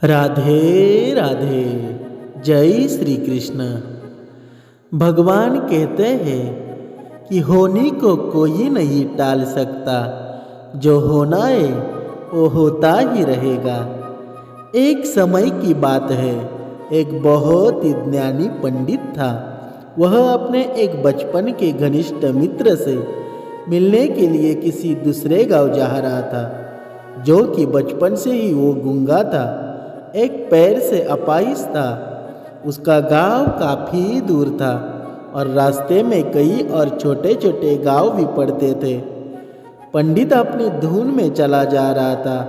राधे राधे। जय श्री कृष्ण। भगवान कहते हैं कि होने को कोई नहीं टाल सकता, जो होना है वो होता ही रहेगा। एक समय की बात है, एक बहुत ही ज्ञानी पंडित था। वह अपने एक बचपन के घनिष्ठ मित्र से मिलने के लिए किसी दूसरे गांव जा रहा था, जो कि बचपन से ही वो गूंगा था, एक पैर से अपाहिज था। उसका गांव काफी दूर था और रास्ते में कई और छोटे छोटे गांव भी पड़ते थे। पंडित अपनी धुन में चला जा रहा था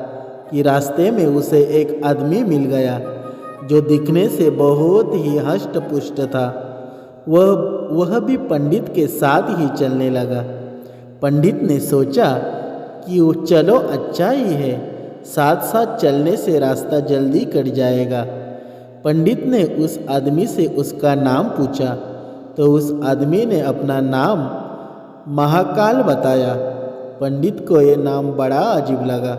कि रास्ते में उसे एक आदमी मिल गया, जो दिखने से बहुत ही हष्ट पुष्ट था। वह भी पंडित के साथ ही चलने लगा। पंडित ने सोचा कि वो चलो अच्छा ही है, साथ साथ चलने से रास्ता जल्दी कट जाएगा। पंडित ने उस आदमी से उसका नाम पूछा तो उस आदमी ने अपना नाम महाकाल बताया। पंडित को यह नाम बड़ा अजीब लगा,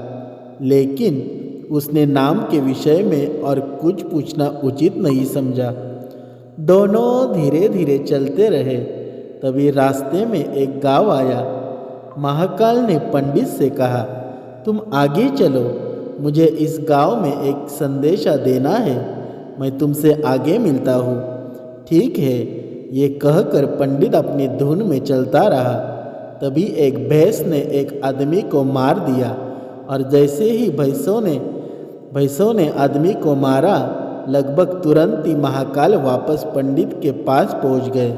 लेकिन उसने नाम के विषय में और कुछ पूछना उचित नहीं समझा। दोनों धीरे धीरे चलते रहे। तभी रास्ते में एक गांव आया। महाकाल ने पंडित से कहा, तुम आगे चलो, मुझे इस गांव में एक संदेशा देना है, मैं तुमसे आगे मिलता हूँ। ठीक है, ये कहकर पंडित अपनी धुन में चलता रहा। तभी एक भैंस ने एक आदमी को मार दिया और जैसे ही भैंसों ने आदमी को मारा, लगभग तुरंत ही महाकाल वापस पंडित के पास पहुँच गए।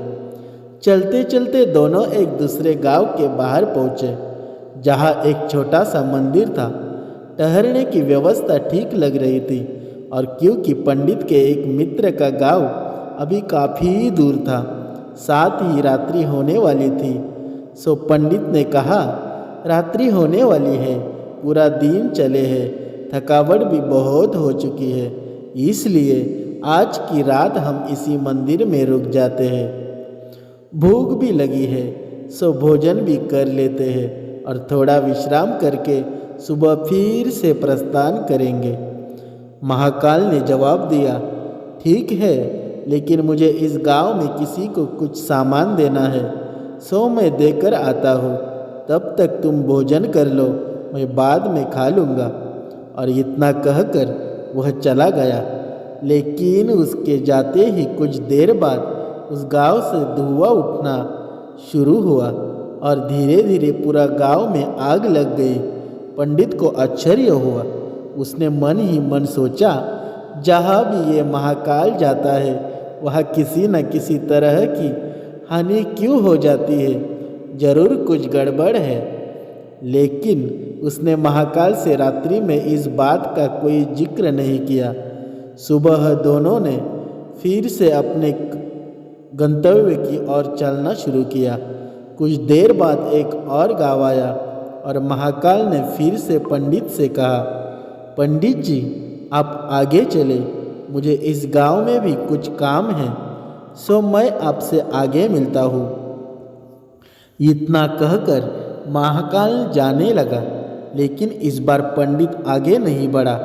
चलते चलते दोनों एक दूसरे गांव के बाहर पहुँचे, जहाँ एक छोटा सा मंदिर था। ठहरने की व्यवस्था ठीक लग रही थी, और क्योंकि पंडित के एक मित्र का गांव अभी काफ़ी दूर था, साथ ही रात्रि होने वाली थी, सो पंडित ने कहा, रात्रि होने वाली है, पूरा दिन चले हैं, थकावट भी बहुत हो चुकी है, इसलिए आज की रात हम इसी मंदिर में रुक जाते हैं। भूख भी लगी है, सो भोजन भी कर लेते हैं और थोड़ा विश्राम करके सुबह फिर से प्रस्थान करेंगे। महाकाल ने जवाब दिया, ठीक है, लेकिन मुझे इस गांव में किसी को कुछ सामान देना है, सो मैं देकर आता हूँ। तब तक तुम भोजन कर लो, मैं बाद में खा लूँगा। और इतना कहकर वह चला गया। लेकिन उसके जाते ही कुछ देर बाद उस गांव से धुआं उठना शुरू हुआ और धीरे धीरे पूरा गांव में आग लग गई। पंडित को आश्चर्य हुआ। उसने मन ही मन सोचा, जहाँ भी ये महाकाल जाता है, वहाँ किसी न किसी तरह की हानि क्यों हो जाती है, जरूर कुछ गड़बड़ है। लेकिन उसने महाकाल से रात्रि में इस बात का कोई जिक्र नहीं किया। सुबह दोनों ने फिर से अपने गंतव्य की ओर चलना शुरू किया। कुछ देर बाद एक और गांव आया और महाकाल ने फिर से पंडित से कहा, पंडित जी, आप आगे चले, मुझे इस गांव में भी कुछ काम है, सो मैं आपसे आगे मिलता हूँ। इतना कहकर महाकाल जाने लगा, लेकिन इस बार पंडित आगे नहीं बढ़ा,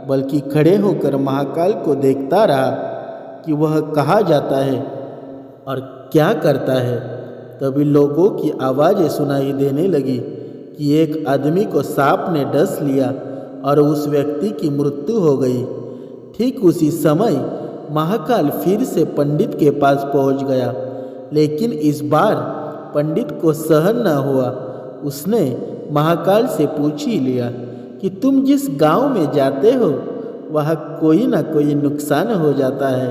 बल्कि खड़े होकर महाकाल को देखता रहा कि वह कहाँ जाता है और क्या करता है। तभी लोगों की आवाज़ें सुनाई देने लगी कि एक आदमी को सांप ने डस लिया और उस व्यक्ति की मृत्यु हो गई। ठीक उसी समय महाकाल फिर से पंडित के पास पहुंच गया, लेकिन इस बार पंडित को सहन न हुआ। उसने महाकाल से पूछ ही लिया कि तुम जिस गांव में जाते हो, वहाँ कोई ना कोई नुकसान हो जाता है,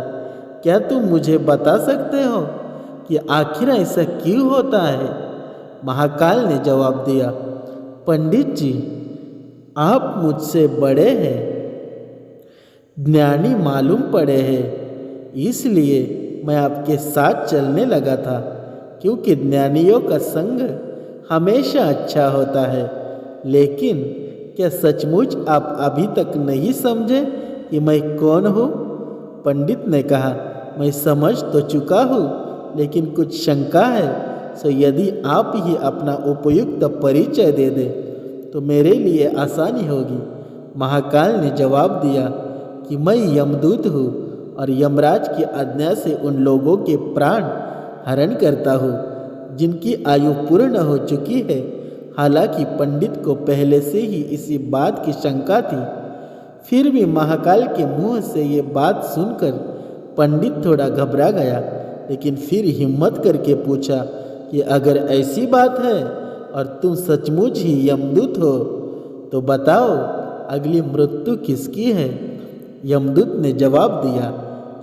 क्या तुम मुझे बता सकते हो कि आखिर ऐसा क्यों होता है? महाकाल ने जवाब दिया, पंडित जी, आप मुझसे बड़े हैं, ज्ञानी मालूम पड़े हैं, इसलिए मैं आपके साथ चलने लगा था, क्योंकि ज्ञानियों का संग हमेशा अच्छा होता है। लेकिन क्या सचमुच आप अभी तक नहीं समझे कि मैं कौन हूँ? पंडित ने कहा, मैं समझ तो चुका हूँ, लेकिन कुछ शंका है, सो यदि आप ही अपना उपयुक्त परिचय दे दें तो मेरे लिए आसानी होगी। महाकाल ने जवाब दिया कि मैं यमदूत हूँ और यमराज की आज्ञा से उन लोगों के प्राण हरण करता हूँ जिनकी आयु पूर्ण हो चुकी है। हालांकि पंडित को पहले से ही इसी बात की शंका थी, फिर भी महाकाल के मुंह से ये बात सुनकर पंडित थोड़ा घबरा गया, लेकिन फिर हिम्मत करके पूछा कि अगर ऐसी बात है और तुम सचमुच ही यमदूत हो तो बताओ अगली मृत्यु किसकी है। यमदूत ने जवाब दिया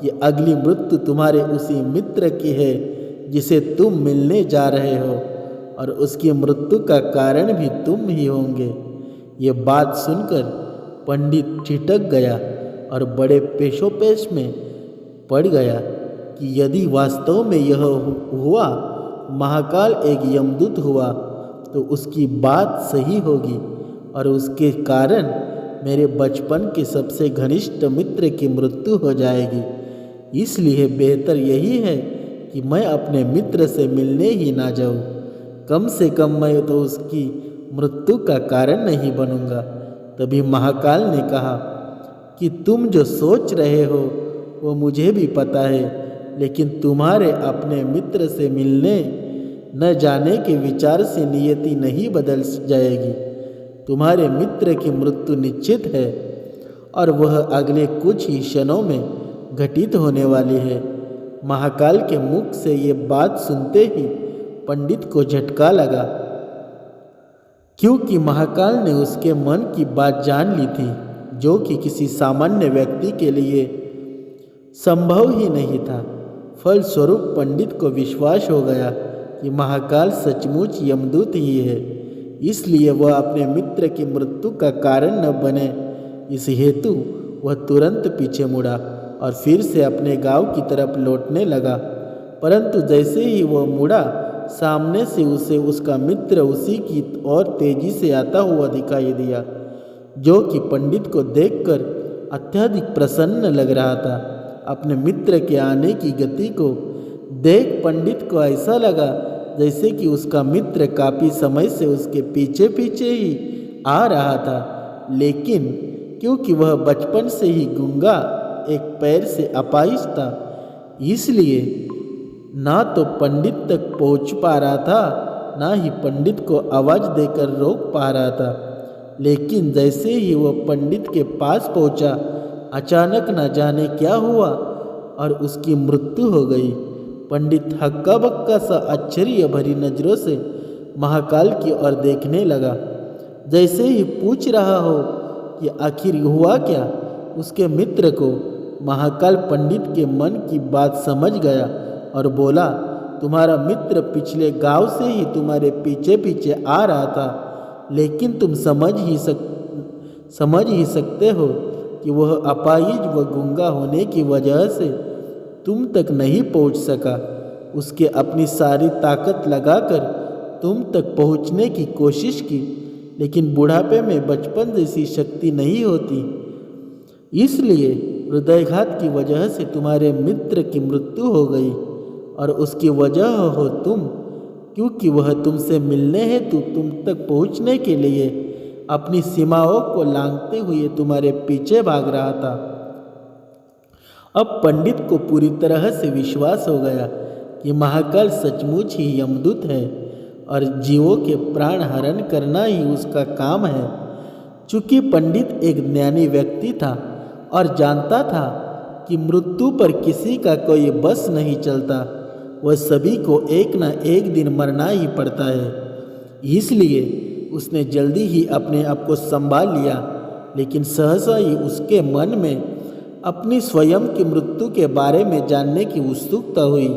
कि अगली मृत्यु तुम्हारे उसी मित्र की है जिसे तुम मिलने जा रहे हो, और उसकी मृत्यु का कारण भी तुम ही होंगे। ये बात सुनकर पंडित ठिठक गया और बड़े पेशोपेश में पड़ गया कि यदि वास्तव में यह हुआ, महाकाल एक यमदूत हुआ, तो उसकी बात सही होगी और उसके कारण मेरे बचपन के सबसे घनिष्ठ मित्र की मृत्यु हो जाएगी। इसलिए बेहतर यही है कि मैं अपने मित्र से मिलने ही ना जाऊं। कम से कम मैं तो उसकी मृत्यु का कारण नहीं बनूंगा। तभी महाकाल ने कहा कि तुम जो सोच रहे हो वो मुझे भी पता है, लेकिन तुम्हारे अपने मित्र से मिलने न जाने के विचार से नियति नहीं बदल जाएगी। तुम्हारे मित्र की मृत्यु निश्चित है और वह अगले कुछ ही क्षणों में घटित होने वाली है। महाकाल के मुख से ये बात सुनते ही पंडित को झटका लगा, क्योंकि महाकाल ने उसके मन की बात जान ली थी, जो कि किसी सामान्य व्यक्ति के लिए संभव ही नहीं था। फलस्वरूप पंडित को विश्वास हो गया कि महाकाल सचमुच यमदूत ही है। इसलिए वह अपने मित्र की मृत्यु का कारण न बने, इस हेतु वह तुरंत पीछे मुड़ा और फिर से अपने गांव की तरफ लौटने लगा। परंतु जैसे ही वह मुड़ा, सामने से उसे उसका मित्र उसी की ओर तेजी से आता हुआ दिखाई दिया, जो कि पंडित को देखकर अत्यधिक प्रसन्न लग रहा था। अपने मित्र के आने की गति को देख पंडित को ऐसा लगा जैसे कि उसका मित्र काफ़ी समय से उसके पीछे पीछे ही आ रहा था, लेकिन क्योंकि वह बचपन से ही गूंगा, एक पैर से अपाहिज था, इसलिए ना तो पंडित तक पहुंच पा रहा था, ना ही पंडित को आवाज़ देकर रोक पा रहा था। लेकिन जैसे ही वह पंडित के पास पहुंचा, अचानक न जाने क्या हुआ और उसकी मृत्यु हो गई। पंडित हक्का बक्का सा आश्चर्य भरी नज़रों से महाकाल की ओर देखने लगा, जैसे ही पूछ रहा हो कि आखिर हुआ क्या। उसके मित्र को महाकाल पंडित के मन की बात समझ गया और बोला, तुम्हारा मित्र पिछले गांव से ही तुम्हारे पीछे पीछे आ रहा था, लेकिन तुम समझ ही सकते हो कि वह अपाहिज व गूंगा होने की वजह से तुम तक नहीं पहुंच सका। उसके अपनी सारी ताकत लगाकर तुम तक पहुंचने की कोशिश की, लेकिन बुढ़ापे में बचपन जैसी शक्ति नहीं होती, इसलिए हृदयघात की वजह से तुम्हारे मित्र की मृत्यु हो गई और उसकी वजह हो तुम, क्योंकि वह तुमसे मिलने हेतु तुम तक पहुंचने के लिए अपनी सीमाओं को लांघते हुए तुम्हारे पीछे भाग रहा था। अब पंडित को पूरी तरह से विश्वास हो गया कि महाकाल सचमुच ही यमदूत है और जीवों के प्राण हरण करना ही उसका काम है। चूँकि पंडित एक ज्ञानी व्यक्ति था और जानता था कि मृत्यु पर किसी का कोई बस नहीं चलता, वह सभी को एक न एक दिन मरना ही पड़ता है, इसलिए उसने जल्दी ही अपने आप को संभाल लिया। लेकिन सहसा ही उसके मन में अपनी स्वयं की मृत्यु के बारे में जानने की उत्सुकता हुई,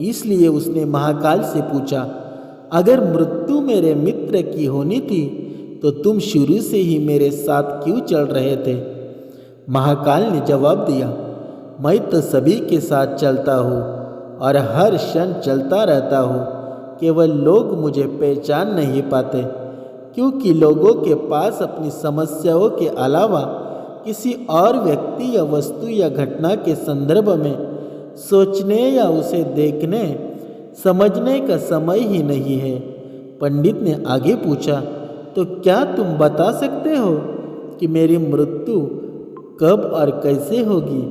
इसलिए उसने महाकाल से पूछा, अगर मृत्यु मेरे मित्र की होनी थी तो तुम शुरू से ही मेरे साथ क्यों चल रहे थे। महाकाल ने जवाब दिया, मैं तो सभी के साथ चलता हूँ और हर क्षण चलता रहता हूँ, केवल लोग मुझे पहचान नहीं पाते, क्योंकि लोगों के पास अपनी समस्याओं के अलावा किसी और व्यक्ति या वस्तु या घटना के संदर्भ में सोचने या उसे देखने समझने का समय ही नहीं है। पंडित ने आगे पूछा, तो क्या तुम बता सकते हो कि मेरी मृत्यु कब और कैसे होगी?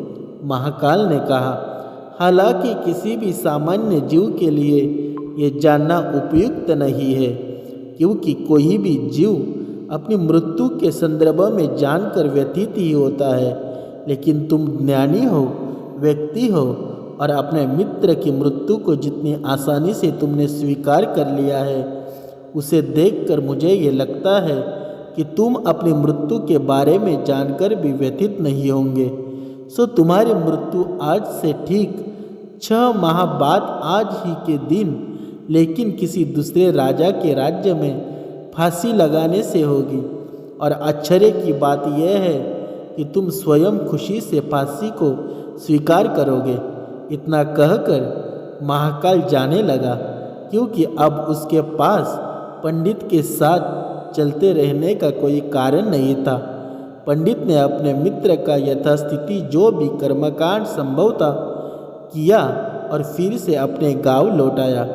महाकाल ने कहा। हालांकि किसी भी सामान्य जीव के लिए ये जानना उपयुक्त नहीं है, क्योंकि कोई भी जीव अपनी मृत्यु के संदर्भ में जानकर व्यतीत ही होता है। लेकिन तुम ज्ञानी हो, व्यक्ति हो, और अपने मित्र की मृत्यु को जितनी आसानी से तुमने स्वीकार कर लिया है, उसे देखकर मुझे ये लगता है कि तुम अपनी मृत्यु के बारे में जानकर भी व्यथित नहीं होंगे। सो तुम्हारी मृत्यु आज से ठीक 6 माह बाद आज ही के दिन, लेकिन किसी दूसरे राजा के राज्य में फांसी लगाने से होगी। और आश्चर्य की बात यह है कि तुम स्वयं खुशी से फांसी को स्वीकार करोगे। इतना कहकर महाकाल जाने लगा, क्योंकि अब उसके पास पंडित के साथ चलते रहने का कोई कारण नहीं था। पंडित ने अपने मित्र का यथास्थिति जो भी कर्मकांड संभव था किया और फिर से अपने गांव लौट आया।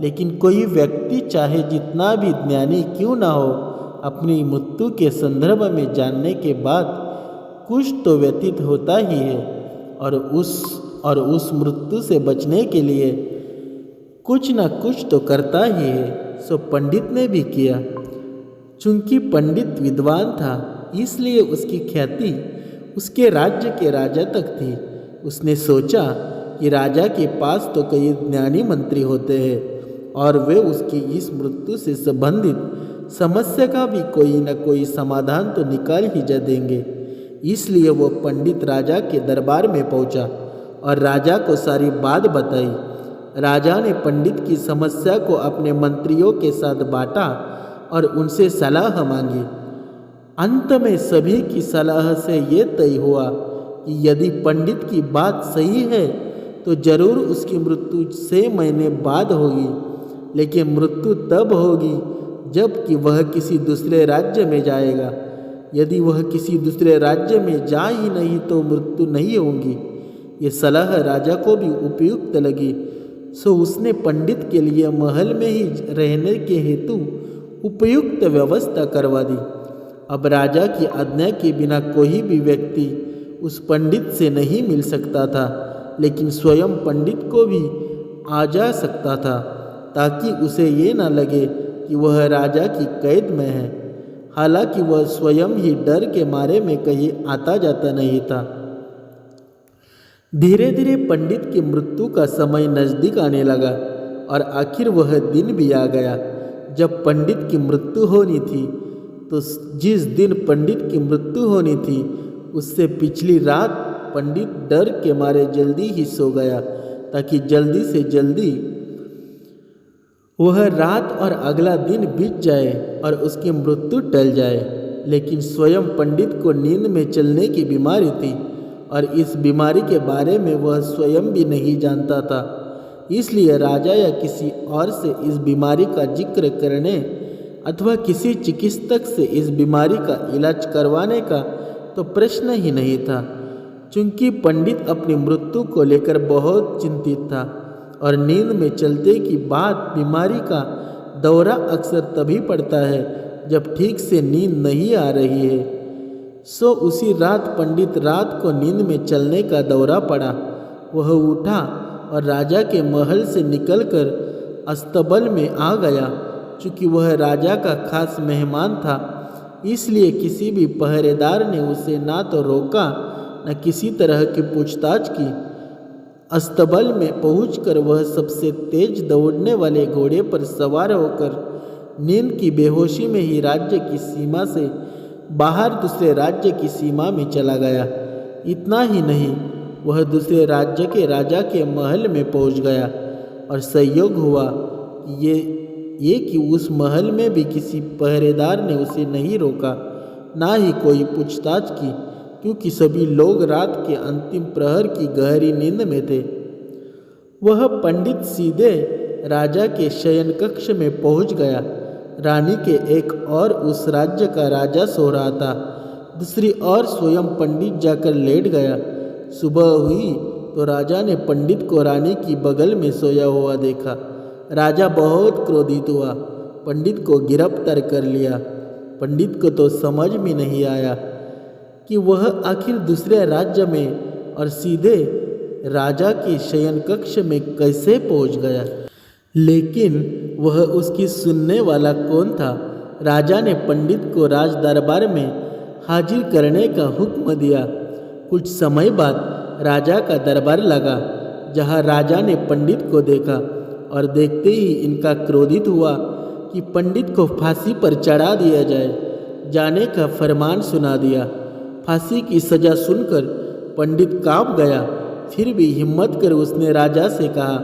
लेकिन कोई व्यक्ति चाहे जितना भी ज्ञानी क्यों ना हो, अपनी मृत्यु के संदर्भ में जानने के बाद कुछ तो व्यतीत होता ही है, और उस मृत्यु से बचने के लिए कुछ न कुछ तो करता ही है। सो पंडित ने भी किया। चूंकि पंडित विद्वान था, इसलिए उसकी ख्याति उसके राज्य के राजा तक थी। उसने सोचा कि राजा के पास तो कई ज्ञानी मंत्री होते हैं और वे उसकी इस मृत्यु से संबंधित समस्या का भी कोई न कोई समाधान तो निकाल ही जा देंगे। इसलिए वो पंडित राजा के दरबार में पहुंचा और राजा को सारी बात बताई। राजा ने पंडित की समस्या को अपने मंत्रियों के साथ बांटा और उनसे सलाह मांगी। अंत में सभी की सलाह से ये तय हुआ कि यदि पंडित की बात सही है तो जरूर उसकी मृत्यु 6 महीने बाद होगी, लेकिन मृत्यु तब होगी जबकि वह किसी दूसरे राज्य में जाएगा। यदि वह किसी दूसरे राज्य में जा ही नहीं तो मृत्यु नहीं होगी। ये सलाह राजा को भी उपयुक्त लगी। सो उसने पंडित के लिए महल में ही रहने के हेतु उपयुक्त व्यवस्था करवा दी। अब राजा की आज्ञा के बिना कोई भी व्यक्ति उस पंडित से नहीं मिल सकता था, लेकिन स्वयं पंडित को भी आ जा सकता था, ताकि उसे ये न लगे कि वह राजा की कैद में है। हालांकि वह स्वयं ही डर के मारे में कहीं आता जाता नहीं था। धीरे धीरे पंडित की मृत्यु का समय नजदीक आने लगा और आखिर वह दिन भी आ गया जब पंडित की मृत्यु होनी थी। तो जिस दिन पंडित की मृत्यु होनी थी, उससे पिछली रात पंडित डर के मारे जल्दी ही सो गया, ताकि जल्दी से जल्दी वह रात और अगला दिन बीत जाए और उसकी मृत्यु टल जाए। लेकिन स्वयं पंडित को नींद में चलने की बीमारी थी और इस बीमारी के बारे में वह स्वयं भी नहीं जानता था। इसलिए राजा या किसी और से इस बीमारी का जिक्र करने अथवा किसी चिकित्सक से इस बीमारी का इलाज करवाने का तो प्रश्न ही नहीं था। चूंकि पंडित अपनी मृत्यु को लेकर बहुत चिंतित था और नींद में चलते की बात बीमारी का दौरा अक्सर तभी पड़ता है जब ठीक से नींद नहीं आ रही है। सो उसी रात पंडित रात को नींद में चलने का दौरा पड़ा। वह उठा और राजा के महल से निकलकर अस्तबल में आ गया। चूँकि वह राजा का खास मेहमान था, इसलिए किसी भी पहरेदार ने उसे ना तो रोका न किसी तरह की पूछताछ की। अस्तबल में पहुंचकर वह सबसे तेज दौड़ने वाले घोड़े पर सवार होकर नींद की बेहोशी में ही राज्य की सीमा से बाहर दूसरे राज्य की सीमा में चला गया। इतना ही नहीं, वह दूसरे राज्य के राजा के महल में पहुंच गया और संयोग हुआ ये कि उस महल में भी किसी पहरेदार ने उसे नहीं रोका, ना ही कोई पूछताछ की, क्योंकि सभी लोग रात के अंतिम प्रहर की गहरी नींद में थे। वह पंडित सीधे राजा के शयन कक्ष में पहुंच गया। रानी के एक और उस राज्य का राजा सो रहा था, दूसरी ओर स्वयं पंडित जाकर लेट गया। सुबह हुई तो राजा ने पंडित को रानी की बगल में सोया हुआ देखा। राजा बहुत क्रोधित हुआ, पंडित को गिरफ्तार कर लिया। पंडित को तो समझ में नहीं आया कि वह आखिर दूसरे राज्य में और सीधे राजा के शयन कक्ष में कैसे पहुंच गया। लेकिन वह उसकी सुनने वाला कौन था। राजा ने पंडित को राज दरबार में हाजिर करने का हुक्म दिया। कुछ समय बाद राजा का दरबार लगा, जहाँ राजा ने पंडित को देखा और देखते ही इनका क्रोधित हुआ कि पंडित को फांसी पर चढ़ा दिया जाने का फरमान सुना दिया। फांसी की सजा सुनकर पंडित कांप गया। फिर भी हिम्मत कर उसने राजा से कहा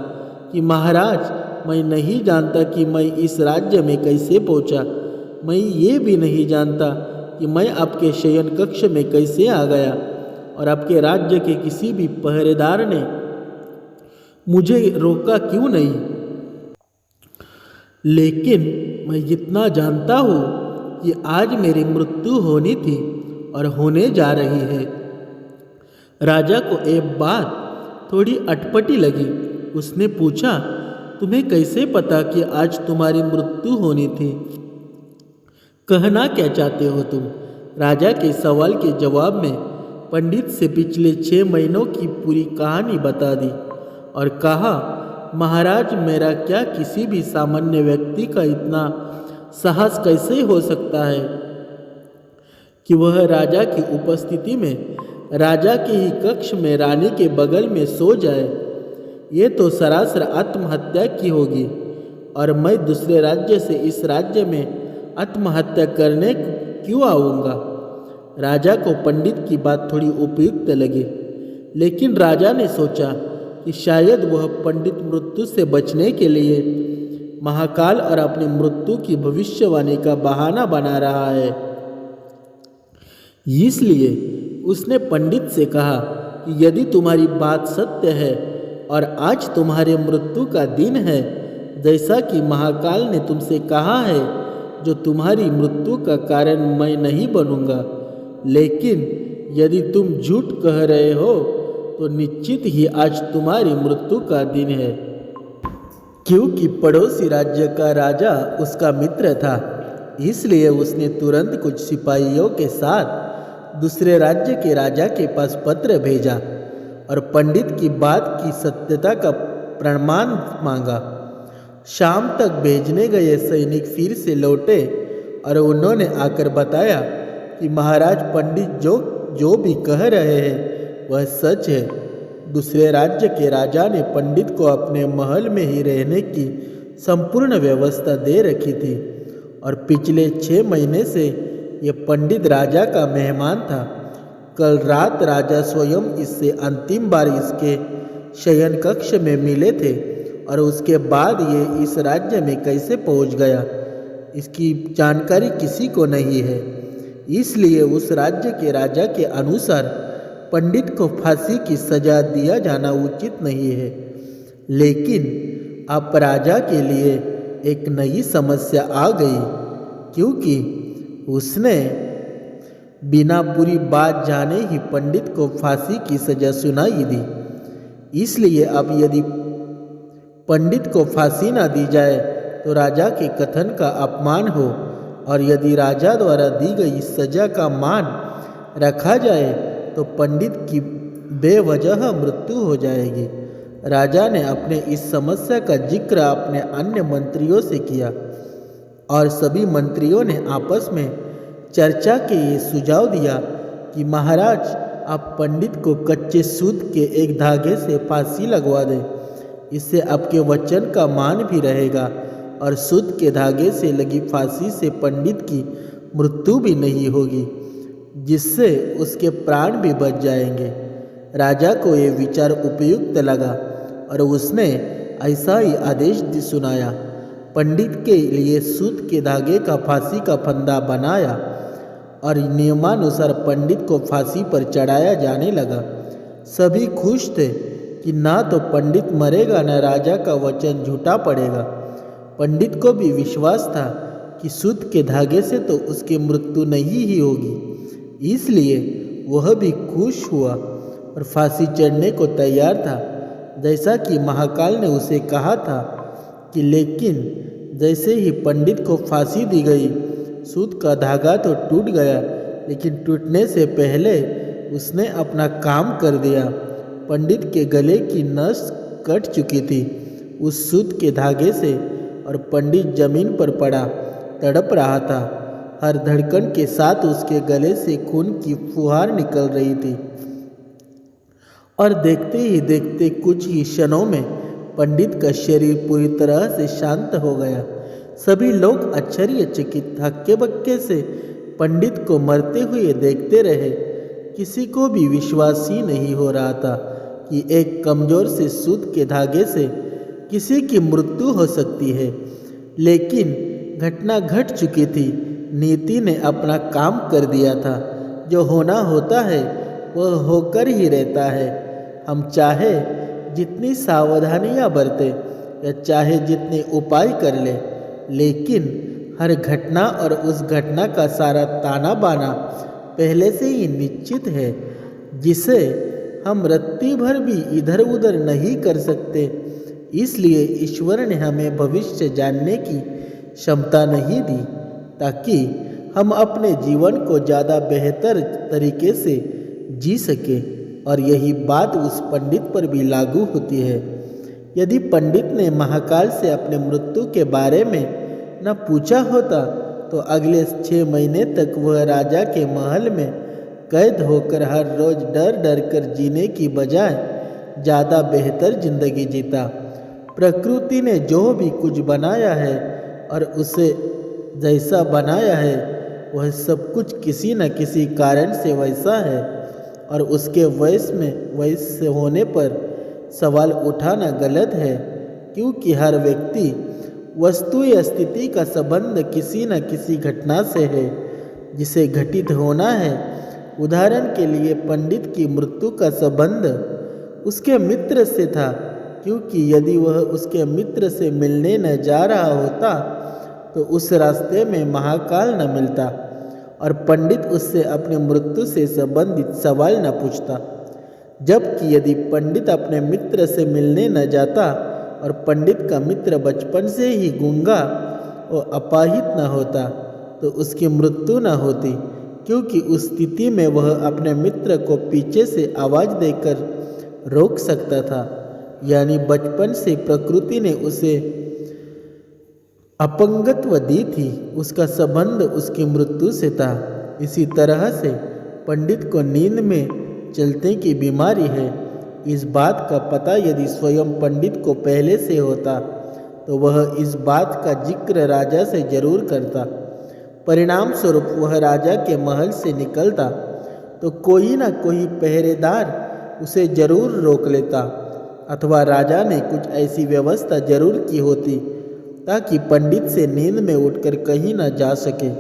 कि महाराज, मैं नहीं जानता कि मैं इस राज्य में कैसे पहुंचा। मैं ये भी नहीं जानता कि मैं आपके शयन कक्ष में कैसे आ गया और आपके राज्य के किसी भी पहरेदार ने मुझे रोका क्यों नहीं। लेकिन मैं इतना जानता हूँ कि आज मेरी मृत्यु होनी थी और होने जा रही है। राजा को एक बात थोड़ी अटपटी लगी। उसने पूछा, तुम्हें कैसे पता कि आज तुम्हारी मृत्यु होनी थी? कहना क्या चाहते हो तुम? राजा के सवाल के जवाब में पंडित से पिछले 6 महीनों की पूरी कहानी बता दी और कहा, महाराज, मेरा क्या किसी भी सामान्य व्यक्ति का इतना साहस कैसे हो सकता है कि वह राजा की उपस्थिति में राजा के ही कक्ष में रानी के बगल में सो जाए। ये तो सरासर आत्महत्या की होगी और मैं दूसरे राज्य से इस राज्य में आत्महत्या करने क्यों आऊँगा। राजा को पंडित की बात थोड़ी उपयुक्त लगी, लेकिन राजा ने सोचा कि शायद वह पंडित मृत्यु से बचने के लिए महाकाल और अपनी मृत्यु की भविष्यवाणी का बहाना बना रहा है। इसलिए उसने पंडित से कहा कि यदि तुम्हारी बात सत्य है और आज तुम्हारे मृत्यु का दिन है, जैसा कि महाकाल ने तुमसे कहा है, जो तुम्हारी मृत्यु का कारण मैं नहीं बनूंगा। लेकिन यदि तुम झूठ कह रहे हो तो निश्चित ही आज तुम्हारी मृत्यु का दिन है। क्योंकि पड़ोसी राज्य का राजा उसका मित्र था, इसलिए उसने तुरंत कुछ सिपाहियों के साथ दूसरे राज्य के राजा के पास पत्र भेजा और पंडित की बात की सत्यता का प्रमाण मांगा। शाम तक भेजने गए सैनिक फिर से लौटे और उन्होंने आकर बताया कि महाराज, पंडित जो भी कह रहे हैं वह सच है। दूसरे राज्य के राजा ने पंडित को अपने महल में ही रहने की संपूर्ण व्यवस्था दे रखी थी और पिछले 6 महीने से यह पंडित राजा का मेहमान था। कल रात राजा स्वयं इससे अंतिम बार इसके शयन कक्ष में मिले थे और उसके बाद ये इस राज्य में कैसे पहुंच गया, इसकी जानकारी किसी को नहीं है। इसलिए उस राज्य के राजा के अनुसार पंडित को फांसी की सजा दिया जाना उचित नहीं है। लेकिन अब राजा के लिए एक नई समस्या आ गई, क्योंकि उसने बिना पूरी बात जाने ही पंडित को फांसी की सजा सुनाई दी। इसलिए अब यदि पंडित को फांसी ना दी जाए तो राजा के कथन का अपमान हो, और यदि राजा द्वारा दी गई सजा का मान रखा जाए तो पंडित की बेवजह मृत्यु हो जाएगी। राजा ने अपने इस समस्या का जिक्र अपने अन्य मंत्रियों से किया और सभी मंत्रियों ने आपस में चर्चा के ये सुझाव दिया कि महाराज, आप पंडित को कच्चे सूत के एक धागे से फांसी लगवा दें। इससे आपके वचन का मान भी रहेगा और सूत के धागे से लगी फांसी से पंडित की मृत्यु भी नहीं होगी, जिससे उसके प्राण भी बच जाएंगे। राजा को ये विचार उपयुक्त लगा और उसने ऐसा ही आदेश सुनाया। पंडित के लिए सूत के धागे का फांसी का फंदा बनाया और नियमानुसार पंडित को फांसी पर चढ़ाया जाने लगा। सभी खुश थे कि ना तो पंडित मरेगा, न राजा का वचन झूठा पड़ेगा। पंडित को भी विश्वास था कि सूत के धागे से तो उसकी मृत्यु नहीं ही होगी, इसलिए वह भी खुश हुआ और फांसी चढ़ने को तैयार था, जैसा कि महाकाल ने उसे कहा था कि। लेकिन जैसे ही पंडित को फांसी दी गई, सूत का धागा तो टूट गया, लेकिन टूटने से पहले उसने अपना काम कर दिया। पंडित के गले की नस कट चुकी थी उस सूत के धागे से, और पंडित जमीन पर पड़ा तड़प रहा था। हर धड़कन के साथ उसके गले से खून की फुहार निकल रही थी। और देखते ही देखते कुछ ही क्षणों में पंडित का शरीर पूरी तरह से शांत हो गया। सभी लोग आश्चर्यचकित हक्के बक्के से पंडित को मरते हुए देखते रहे। किसी को भी विश्वास ही नहीं हो रहा था कि एक कमजोर से सूत के धागे से किसी की मृत्यु हो सकती है। लेकिन घटना घट चुकी थी। नीति ने अपना काम कर दिया था। जो होना होता है वह होकर ही रहता है। हम चाहे जितनी सावधानियां बरतें या चाहे जितने उपाय कर ले, लेकिन हर घटना और उस घटना का सारा ताना बाना पहले से ही निश्चित है, जिसे हम रत्ती भर भी इधर उधर नहीं कर सकते। इसलिए ईश्वर ने हमें भविष्य जानने की क्षमता नहीं दी, ताकि हम अपने जीवन को ज़्यादा बेहतर तरीके से जी सके। और यही बात उस पंडित पर भी लागू होती है। यदि पंडित ने महाकाल से अपने मृत्यु के बारे में न पूछा होता तो अगले 6 महीने तक वह राजा के महल में कैद होकर हर रोज डर डर कर जीने की बजाय ज़्यादा बेहतर जिंदगी जीता। प्रकृति ने जो भी कुछ बनाया है और उसे जैसा बनाया है वह सब कुछ किसी न किसी कारण से वैसा है, और उसके वैसे होने पर सवाल उठाना गलत है, क्योंकि हर व्यक्ति वस्तु या स्थिति का संबंध किसी न किसी घटना से है जिसे घटित होना है। उदाहरण के लिए पंडित की मृत्यु का संबंध उसके मित्र से था, क्योंकि यदि वह उसके मित्र से मिलने न जा रहा होता तो उस रास्ते में महाकाल न मिलता, और पंडित उससे अपनी मृत्यु से संबंधित सवाल न पूछता। जबकि यदि पंडित अपने मित्र से मिलने न जाता और पंडित का मित्र बचपन से ही गूंगा और अपाहिज न होता तो उसकी मृत्यु न होती, क्योंकि उस स्थिति में वह अपने मित्र को पीछे से आवाज़ देकर रोक सकता था। यानी बचपन से प्रकृति ने उसे अपंगत्व दी थी, उसका संबंध उसकी मृत्यु से था। इसी तरह से पंडित को नींद में चलने की बीमारी है। इस बात का पता यदि स्वयं पंडित को पहले से होता तो वह इस बात का जिक्र राजा से जरूर करता। परिणाम स्वरूप वह राजा के महल से निकलता तो कोई ना कोई पहरेदार उसे जरूर रोक लेता, अथवा राजा ने कुछ ऐसी व्यवस्था जरूर की होती ताकि पंडित से नींद में उठकर कहीं न जा सके।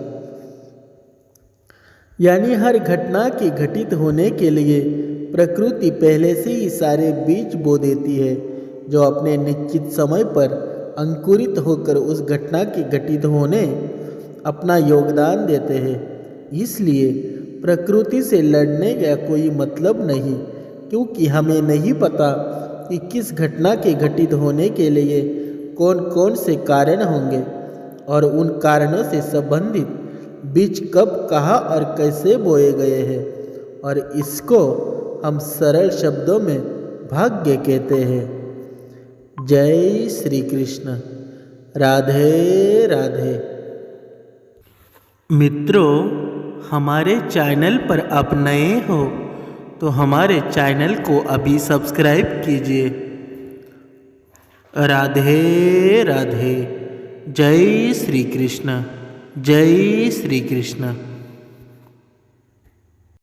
यानी हर घटना के घटित होने के लिए प्रकृति पहले से ही सारे बीज बो देती है, जो अपने निश्चित समय पर अंकुरित होकर उस घटना के घटित होने अपना योगदान देते हैं। इसलिए प्रकृति से लड़ने का कोई मतलब नहीं, क्योंकि हमें नहीं पता कि किस घटना के घटित होने के लिए कौन कौन से कारण होंगे, और उन कारणों से संबंधित बीज कब, कहाँ और कैसे बोए गए हैं। और इसको हम सरल शब्दों में भाग्य कहते हैं। जय श्री कृष्ण। राधे राधे। मित्रों, हमारे चैनल पर आप नए हो तो हमारे चैनल को अभी सब्सक्राइब कीजिए। राधे राधे। जय श्री कृष्ण। जय श्री कृष्ण।